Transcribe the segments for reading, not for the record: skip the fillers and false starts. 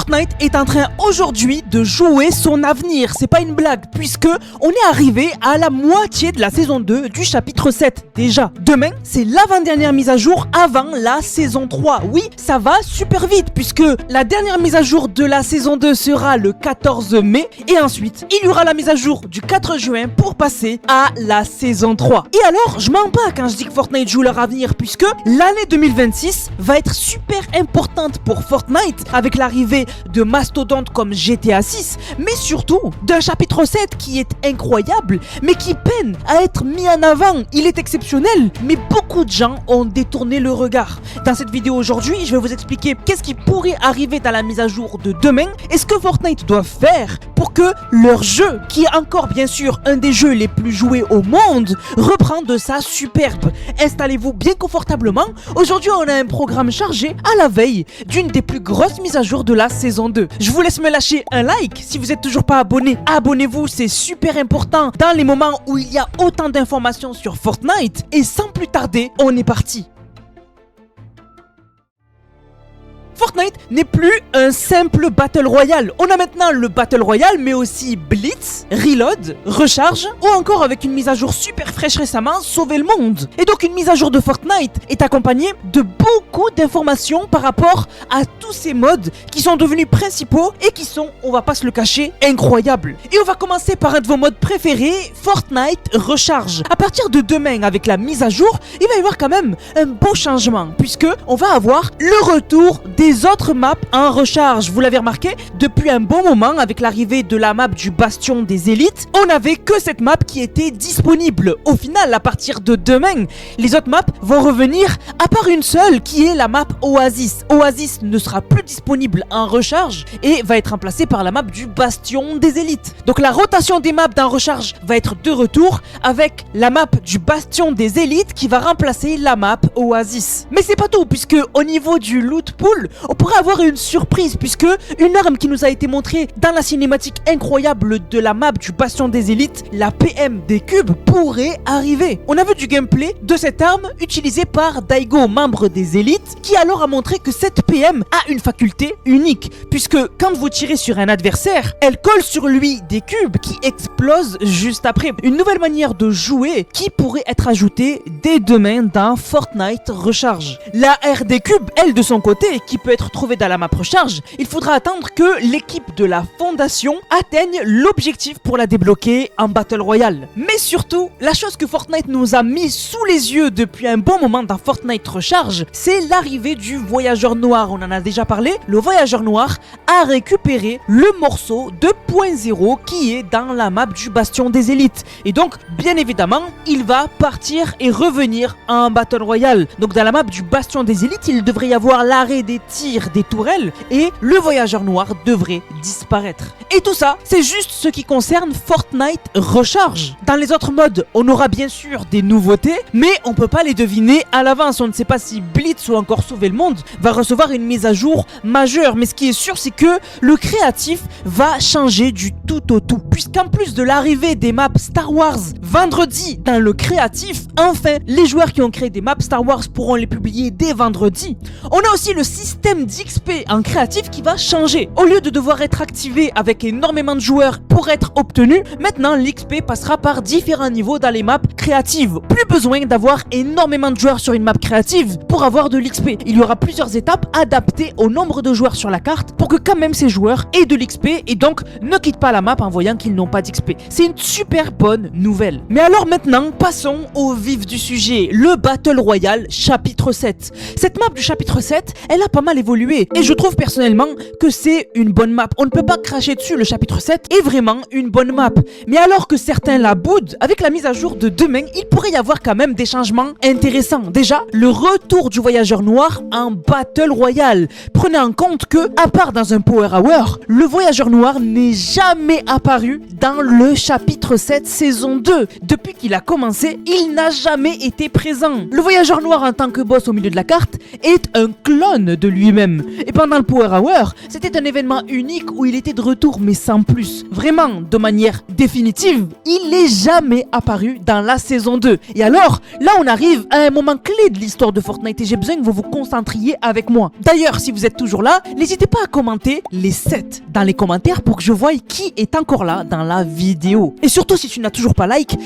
Fortnite est en train aujourd'hui de jouer son avenir, c'est pas une blague, puisque on est arrivé à la moitié de la saison 2 du chapitre 7 déjà. Demain, c'est l'avant-dernière mise à jour avant la saison 3. Oui, ça va super vite, puisque la dernière mise à jour de la saison 2 sera le 14 mai, et ensuite, il y aura la mise à jour du 4 juin pour passer à la saison 3. Et alors, je mens pas quand je dis que Fortnite joue leur avenir, puisque l'année 2026 va être super importante pour Fortnite, avec l'arrivée de mastodontes comme GTA 6, mais surtout d'un chapitre 7 qui est incroyable, mais qui peine à être mis en avant. Il est exceptionnel, mais beaucoup de gens ont détourné le regard. Dans cette vidéo aujourd'hui, je vais vous expliquer qu'est-ce qui pourrait arriver dans la mise à jour de demain et ce que Fortnite doit faire pour que leur jeu, qui est encore bien sûr un des jeux les plus joués au monde, reprend de sa superbe. Installez-vous bien confortablement. Aujourd'hui, on a un programme chargé à la veille d'une des plus grosses mises à jour de la saison 2. Je vous laisse me lâcher un like. Si vous n'êtes toujours pas abonné, abonnez-vous, c'est super important dans les moments où il y a autant d'informations sur Fortnite. Et sans plus tarder, on est parti. Fortnite n'est plus un simple Battle Royale. On a maintenant le Battle Royale, mais aussi Blitz, Reload, Recharge, ou encore avec une mise à jour super fraîche récemment, Sauver le monde. Et donc une mise à jour de Fortnite est accompagnée de beaucoup d'informations par rapport à tous ces modes qui sont devenus principaux et qui sont, on va pas se le cacher, incroyables. Et on va commencer par un de vos modes préférés, Fortnite Recharge. À partir de demain, avec la mise à jour, il va y avoir quand même un beau changement, puisque on va avoir le retour des autres maps en recharge. Vous l'avez remarqué, depuis un bon moment, avec l'arrivée de la map du Bastion des Élites, on n'avait que cette map qui était disponible. Au final, à partir de demain, les autres maps vont revenir, à part une seule qui est la map Oasis. Oasis ne sera plus disponible en recharge et va être remplacée par la map du Bastion des Élites. Donc la rotation des maps dans recharge va être de retour avec la map du Bastion des Élites qui va remplacer la map Oasis. Mais c'est pas tout, puisque au niveau du loot pool, on pourrait avoir une surprise, puisque une arme qui nous a été montrée dans la cinématique incroyable de la map du Bastion des Élites, la PM des cubes, pourrait arriver. On a vu du gameplay de cette arme utilisée par Daigo, membre des Élites, qui alors a montré que cette PM a une faculté unique, puisque quand vous tirez sur un adversaire, elle colle sur lui des cubes qui explosent juste après. Une nouvelle manière de jouer qui pourrait être ajoutée dès demain dans Fortnite Recharge. La R des cubes, elle de son côté, qui peut être trouvée dans la map Recharge, il faudra attendre que l'équipe de la Fondation atteigne l'objectif pour la débloquer en Battle Royale. Mais surtout, la chose que Fortnite nous a mis sous les yeux depuis un bon moment dans Fortnite Recharge, c'est l'arrivée du Voyageur Noir. On en a déjà parlé. Le Voyageur Noir a récupéré le morceau 2.0 qui est dans la map du Bastion des Élites. Et donc, bien évidemment, il va partir et revenir en Battle Royale. Donc dans la map du Bastion des Élites, il devrait y avoir l'arrêt des tirs des tourelles et le Voyageur Noir devrait disparaître. Et tout ça, c'est juste ce qui concerne Fortnite Recharge. Dans les autres modes, on aura bien sûr des nouveautés, mais on peut pas les deviner à l'avance. On ne sait pas si Blitz ou encore Sauver le monde va recevoir une mise à jour majeure, mais ce qui est sûr, c'est que le créatif va changer du tout au tout, puisqu'en plus de l'arrivée des maps Star Wars vendredi dans le créatif, enfin les joueurs qui ont créé des maps Star Wars pourront les publier dès vendredi. On a aussi le système d'XP en créatif qui va changer. Au lieu de devoir être activé avec énormément de joueurs pour être obtenu, maintenant l'XP passera par différents niveaux dans les maps créatives. Plus besoin d'avoir énormément de joueurs sur une map créative pour avoir de l'XP. Il y aura plusieurs étapes adaptées au nombre de joueurs sur la carte pour que quand même ces joueurs aient de l'XP et donc ne quittent pas la map en voyant qu'ils n'ont pas d'XP. C'est une super bonne nouvelle. Mais alors maintenant, passons au vif du sujet, le Battle Royale chapitre 7. Cette map du chapitre 7, elle a pas mal évolué et je trouve personnellement que c'est une bonne map. On ne peut pas cracher dessus, le chapitre 7 est vraiment une bonne map. Mais alors que certains la boudent, avec la mise à jour de demain, il pourrait y avoir quand même des changements intéressants. Déjà, le retour du Voyageur Noir en Battle Royale. Prenez en compte que, à part dans un Power Hour, le Voyageur Noir n'est jamais apparu dans le chapitre 7 saison 2. Depuis qu'il a commencé, il n'a jamais été présent. Le Voyageur Noir en tant que boss au milieu de la carte est un clone de lui-même. Et pendant le Power Hour, c'était un événement unique où il était de retour mais sans plus. Vraiment, de manière définitive, il n'est jamais apparu dans la saison 2. Et alors, là on arrive à un moment clé de l'histoire de Fortnite et j'ai besoin que vous vous concentriez avec moi. D'ailleurs, si vous êtes toujours là, n'hésitez pas à commenter les 7 dans les commentaires pour que je voie qui est encore là dans la vidéo. Et surtout, si tu n'as toujours pas like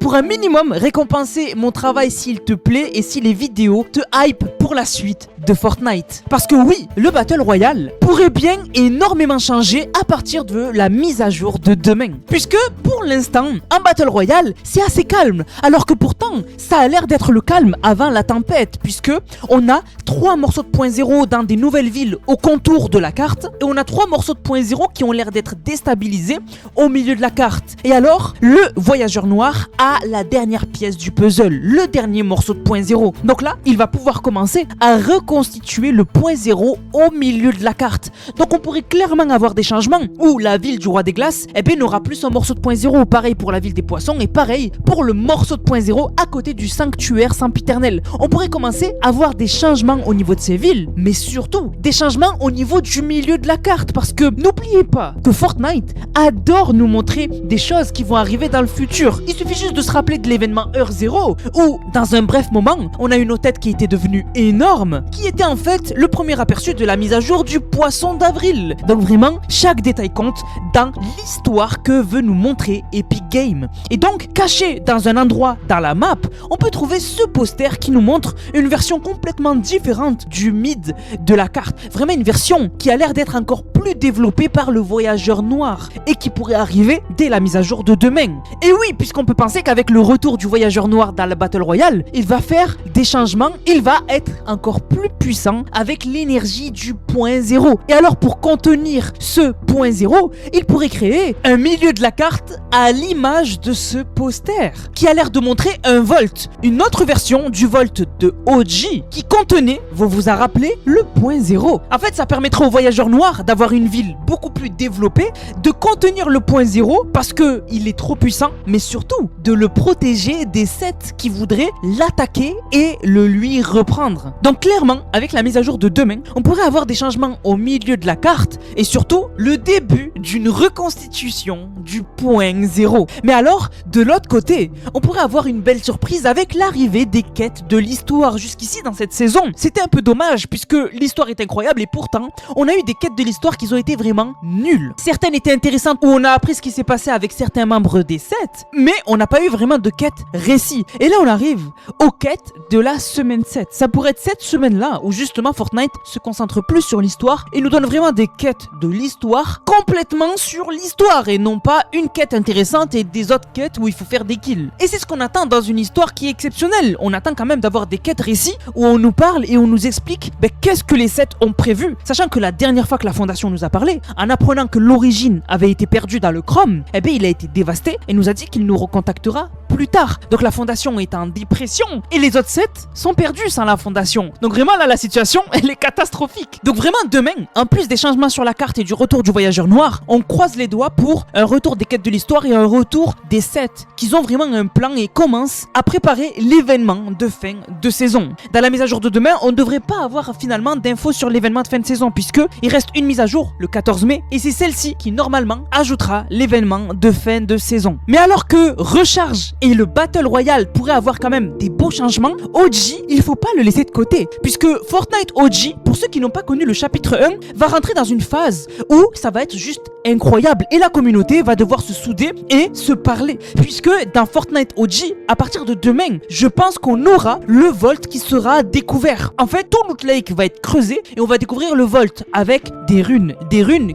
pour un minimum récompenser mon travail s'il te plaît et si les vidéos te hype pour la suite de Fortnite. Parce que oui, le Battle Royale pourrait bien énormément changer à partir de la mise à jour de demain. Puisque pour l'instant, en Battle Royale, c'est assez calme. Alors que pourtant, ça a l'air d'être le calme avant la tempête. Puisque on a 3 morceaux de point 0 dans des nouvelles villes au contour de la carte. Et on a 3 morceaux de point 0 qui ont l'air d'être déstabilisés au milieu de la carte. Et alors, le voyageur noir a la dernière pièce du puzzle. Le dernier morceau de point 0. Donc là, il va pouvoir commencer à reconstituer le point 0 au milieu de la carte. Donc on pourrait clairement avoir des changements où la ville du roi des glaces n'aura plus un morceau de point 0. Pareil pour la ville des poissons et pareil pour le morceau de point 0 à côté du sanctuaire sempiternel. On pourrait commencer à avoir des changements au niveau de ces villes, mais surtout des changements au niveau du milieu de la carte. Parce que n'oubliez pas que Fortnite adore nous montrer des choses qui vont arriver dans le futur. Il suffit juste de se rappeler de l'événement Heure 0 où dans un bref moment on a une hôtesse qui était devenue énorme, qui était en fait le premier aperçu de la mise à jour du poisson d'avril. Donc vraiment, chaque détail compte dans l'histoire que veut nous montrer Epic Games. Et donc, caché dans un endroit dans la map, on peut trouver ce poster qui nous montre une version complètement différente du mid de la carte. Vraiment une version qui a l'air d'être encore plus développée par le voyageur noir et qui pourrait arriver dès la mise à jour de demain. Et oui, puisqu'on peut penser qu'avec le retour du voyageur noir dans la Battle Royale, il va faire des changements, il va être encore plus puissant avec l'énergie du point 0. Et alors pour contenir ce point 0, il pourrait créer un milieu de la carte à l'image de ce poster qui a l'air de montrer un Volt, une autre version du Volt de OG qui contenait, vous vous en rappelez, le point 0. En fait, ça permettra aux voyageurs noirs d'avoir une ville beaucoup plus développée, de contenir le point 0 parce que il est trop puissant, mais surtout de le protéger des sets qui voudraient l'attaquer et le lui reprendre. Donc clairement, avec la mise à jour de demain, on pourrait avoir des changements au milieu de la carte et surtout le début d'une reconstitution du point 0. Mais alors, de l'autre côté, on pourrait avoir une belle surprise avec l'arrivée des quêtes de l'histoire. Jusqu'ici dans cette saison, c'était un peu dommage puisque l'histoire est incroyable et pourtant, on a eu des quêtes de l'histoire qui ont été vraiment nulles. Certaines étaient intéressantes où on a appris ce qui s'est passé avec certains membres des sets, mais on n'a pas eu vraiment de quêtes récits. Et là, on arrive aux quêtes de la semaine 7. Ça pourrait être cette semaine-là où justement Fortnite se concentre plus sur l'histoire et nous donne vraiment des quêtes de l'histoire complètement sur l'histoire et non pas une quête intéressante et des autres quêtes où il faut faire des kills. Et c'est ce qu'on attend dans une histoire qui est exceptionnelle. On attend quand même d'avoir des quêtes récits où on nous parle et on nous explique qu'est-ce que les sets ont prévu. Sachant que la dernière fois que la Fondation nous a parlé, en apprenant que l'origine avait été perdue dans le Chrome, il a été dévasté et nous a dit qu'il nous recontactera plus tard. Donc la Fondation est en dépression et les autres sets sont perdus sans la Fondation. Donc vraiment là la situation elle est catastrophique. Donc vraiment demain, en plus des changements sur la carte et du retour du voyageur noir, on croise les doigts pour un retour des quêtes de l'histoire et un retour des sets. Qu'ils ont vraiment un plan et commencent à préparer l'événement de fin de saison. Dans la mise à jour de demain, on ne devrait pas avoir finalement d'infos sur l'événement de fin de saison puisque il reste une mise à jour le 14 mai et c'est celle-ci qui normalement ajoutera l'événement de fin de saison. Mais alors que Recharge et le Battle Royale pourraient avoir quand même des beaux changements, OG, il faut pas le laisser de côté puisque Fortnite OG, pour ceux qui n'ont pas connu le chapitre 1, va rentrer dans une phase où ça va être juste incroyable et la communauté va devoir se souder et se parler puisque dans Fortnite OG, à partir de demain, je pense qu'on aura le Volt qui sera découvert. En fait, tout Loot Lake va être creusé et on va découvrir le Volt avec des runes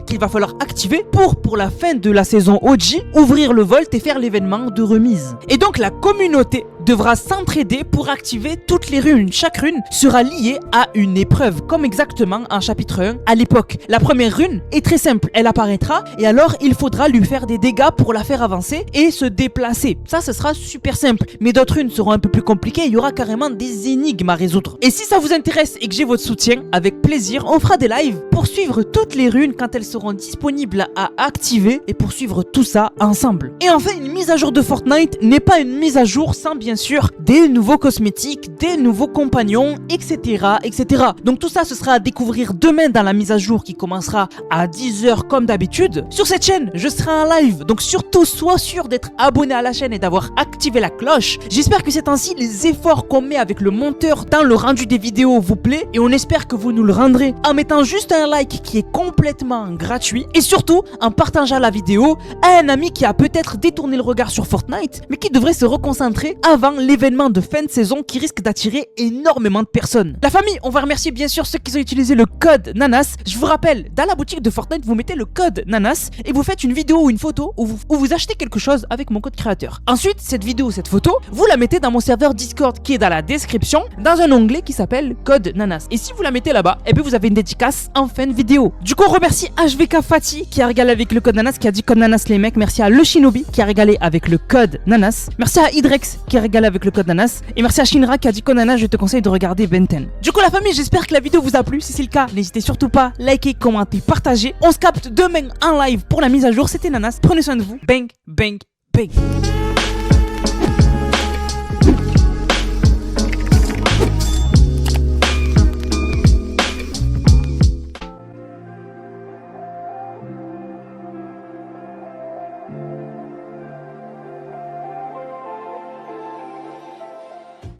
qu'il va falloir activer pour la fin de la saison OG, ouvrir le Volt et faire l'événement de remise. Et donc la communauté devra s'entraider pour activer toutes les runes. Chaque rune sera liée à une épreuve, comme exactement en chapitre 1 à l'époque. La première rune est très simple, elle apparaîtra et alors il faudra lui faire des dégâts pour la faire avancer et se déplacer. Ça, ce sera super simple. Mais d'autres runes seront un peu plus compliquées, il y aura carrément des énigmes à résoudre. Et si ça vous intéresse et que j'ai votre soutien, avec plaisir, on fera des lives pour suivre toutes les runes quand elles seront disponibles à activer et pour suivre tout ça ensemble. Et enfin, une mise à jour de Fortnite n'est pas une mise à jour sans bien bien sûr des nouveaux cosmétiques, des nouveaux compagnons, etc. etc. Donc tout ça ce sera à découvrir demain dans la mise à jour qui commencera à 10h comme d'habitude. Sur cette chaîne, je serai en live, donc surtout sois sûr d'être abonné à la chaîne et d'avoir activé la cloche. J'espère que ces temps-ci, les efforts qu'on met avec le monteur dans le rendu des vidéos vous plaît et on espère que vous nous le rendrez en mettant juste un like qui est complètement gratuit et surtout en partageant la vidéo à un ami qui a peut-être détourné le regard sur Fortnite mais qui devrait se reconcentrer avant l'événement de fin de saison qui risque d'attirer énormément de personnes. La famille, on va remercier bien sûr ceux qui ont utilisé le code NANAS. Je vous rappelle, dans la boutique de Fortnite, vous mettez le code NANAS et vous faites une vidéo ou une photo où vous achetez quelque chose avec mon code créateur. Ensuite, cette vidéo ou cette photo, vous la mettez dans mon serveur Discord qui est dans la description, dans un onglet qui s'appelle code NANAS. Et si vous la mettez là-bas, et bien vous avez une dédicace en fin de vidéo. Du coup, on remercie HVK Fatih qui a régalé avec le code NANAS, qui a dit code NANAS les mecs. Merci à Le Shinobi qui a régalé avec le code NANAS. Merci à Hydrex qui a régalé avec le code NANAS. Et merci à Shinra qui a dit code NANAS, je te conseille de regarder Ben 10. Du coup, la famille, j'espère que la vidéo vous a plu. Si c'est le cas, n'hésitez surtout pas, likez, commentez, partagez. On se capte demain en live pour la mise à jour. C'était NANAS. Prenez soin de vous. Bang, bang, bang.